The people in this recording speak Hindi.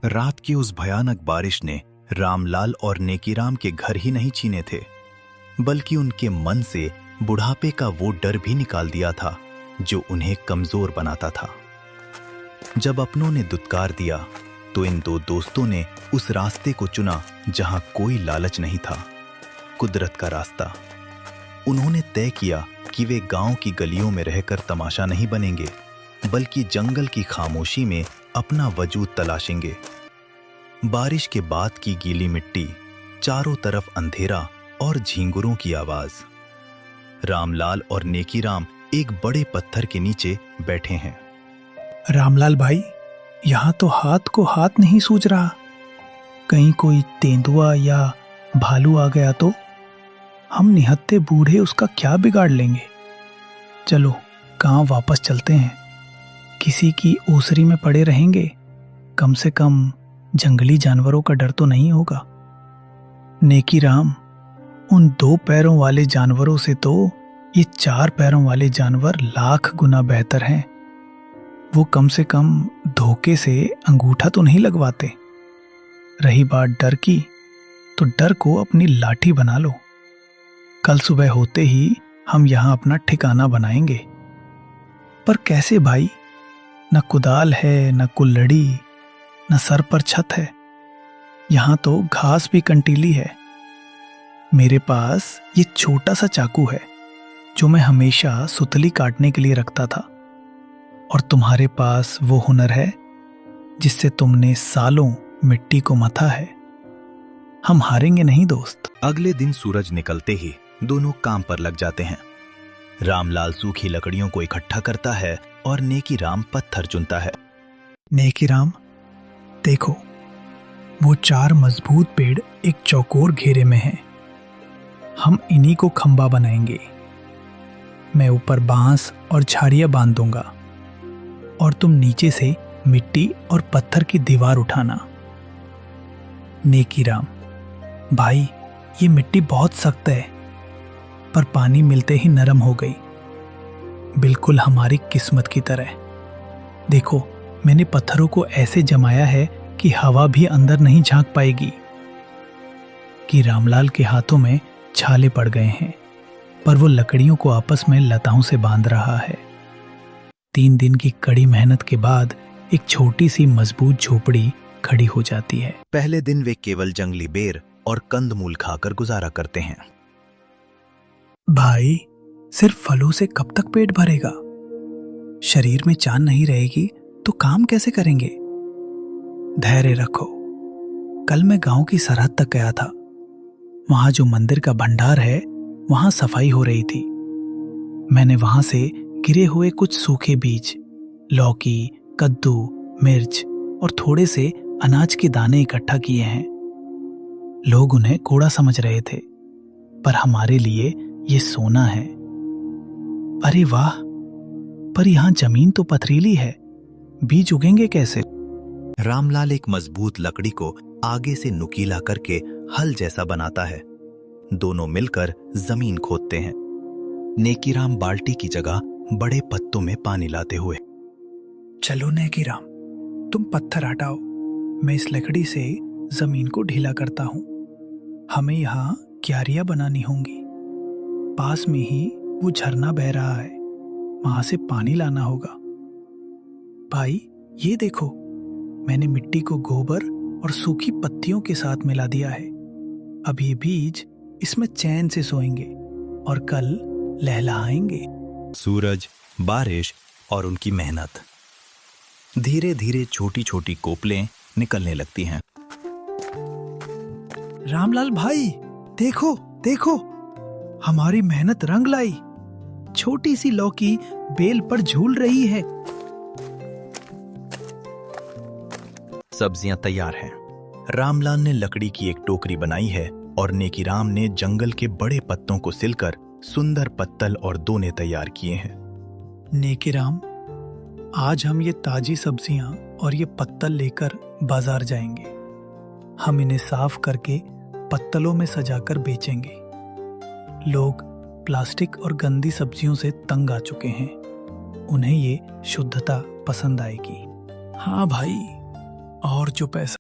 रात की उस भयानक बारिश ने रामलाल और नेकीराम के घर ही नहीं छीने थे, बल्कि उनके मन से बुढ़ापे का वो डर भी निकाल दिया था जो उन्हें कमजोर बनाता था। जब अपनों ने दुत्कार दिया तो इन दो दोस्तों ने उस रास्ते को चुना जहां कोई लालच नहीं था, कुदरत का रास्ता। उन्होंने तय किया कि वे गांव की गलियों में रहकर तमाशा नहीं बनेंगे, बल्कि जंगल की खामोशी में अपना वजूद तलाशेंगे। बारिश के बाद की गीली मिट्टी, चारों तरफ अंधेरा और झींगुरों की आवाज। रामलाल और नेकीराम एक बड़े पत्थर के नीचे बैठे हैं। रामलाल भाई, यहाँ तो हाथ को हाथ नहीं सूझ रहा। कहीं कोई तेंदुआ या भालू आ गया तो हम निहत्थे बूढ़े उसका क्या बिगाड़ लेंगे। चलो गांव वापस चलते हैं। किसी की ओसरी में पड़े रहेंगे, कम से कम जंगली जानवरों का डर तो नहीं होगा। नेकीराम, उन 2 पैरों वाले जानवरों से तो ये 4 पैरों वाले जानवर लाख गुना बेहतर हैं। वो कम से कम धोखे से अंगूठा तो नहीं लगवाते। रही बात डर की, तो डर को अपनी लाठी बना लो। कल सुबह होते ही हम यहां अपना ठिकाना बनाएंगे। पर कैसे भाई? न कुदाल है, न कुल्लड़ी, न सर पर छत है। यहां तो घास भी कंटीली है। मेरे पास ये छोटा सा चाकू है जो मैं हमेशा सुतली काटने के लिए रखता था, और तुम्हारे पास वो हुनर है जिससे तुमने सालों मिट्टी को मथा है। हम हारेंगे नहीं दोस्त। अगले दिन सूरज निकलते ही दोनों काम पर लग जाते हैं। रामलाल सूखी लकड़ियों को इकट्ठा करता है और नेकीराम पत्थर चुनता है। नेकीराम, देखो, वो 4 मजबूत पेड़ एक चौकोर घेरे में हैं। हम इन्हीं को खंबा बनाएंगे। मैं ऊपर बांस और झाड़ियां बांध दूंगा, और तुम नीचे से मिट्टी और पत्थर की दीवार उठाना। नेकीराम भाई, ये मिट्टी बहुत सख्त है, पर पानी मिलते ही नरम हो गई, बिल्कुल हमारी किस्मत की तरह। देखो, मैंने पत्थरों को ऐसे जमाया है कि हवा भी अंदर नहीं झांक पाएगी। कि रामलाल के हाथों में छाले पड़ गए हैं, पर वो लकड़ियों को आपस में लताओं से बांध रहा है। 3 दिन की कड़ी मेहनत के बाद एक छोटी सी मजबूत झोपड़ी खड़ी हो जाती है। पहले दिन वे केवल जंगली बेर और कंदमूल खाकर गुजारा करते हैं। भाई, सिर्फ फलों से कब तक पेट भरेगा? शरीर में जान नहीं रहेगी तो काम कैसे करेंगे? धैर्य रखो। कल मैं गांव की सरहद तक गया था। वहां जो मंदिर का भंडार है, वहां सफाई हो रही थी। मैंने वहां से गिरे हुए कुछ सूखे बीज, लौकी, कद्दू, मिर्च और थोड़े से अनाज के दाने इकट्ठा किए हैं। लोग उन्हें कूड़ा समझ रहे थे, पर हमारे लिए ये सोना है। अरे वाह, पर यहां जमीन तो पथरीली है, बीज उगेंगे कैसे? रामलाल एक मजबूत लकड़ी को आगे से नुकीला करके हल जैसा बनाता है। दोनों मिलकर जमीन खोदते हैं। नेकीराम बाल्टी की जगह बड़े पत्तों में पानी लाते हुए। चलो नेकीराम, तुम पत्थर हटाओ, मैं इस लकड़ी से जमीन को ढीला करता हूं। हमें यहाँ क्यारियां बनानी होंगी। पास में ही वो झरना बह रहा है, वहां से पानी लाना होगा। भाई, ये देखो, मैंने मिट्टी को गोबर और सूखी पत्तियों के साथ मिला दिया है। अब ये बीज इसमें चैन से सोएंगे और कल लहलहाएंगे। सूरज, बारिश और उनकी मेहनत। धीरे धीरे छोटी छोटी कोपलें निकलने लगती हैं। रामलाल भाई, देखो देखो, हमारी मेहनत रंग लाई। छोटी सी लौकी बेल पर झूल रही है। सब्जियां तैयार हैं। रामलाल ने लकड़ी की एक टोकरी बनाई है और नेकीराम ने जंगल के बड़े पत्तों को सिलकर सुंदर पत्तल और दोने तैयार किए हैं। नेकीराम, आज हम ये ताजी सब्जियां और ये पत्तल लेकर बाजार जाएंगे। हम इन्हें साफ करके पत्तलों में सजाकर बेचेंगे। लोग प्लास्टिक और गंदी सब्जियों से तंग आ चुके हैं। उन्हें ये शुद्धता पसंद आएगी। हाँ भाई, और जो पैसा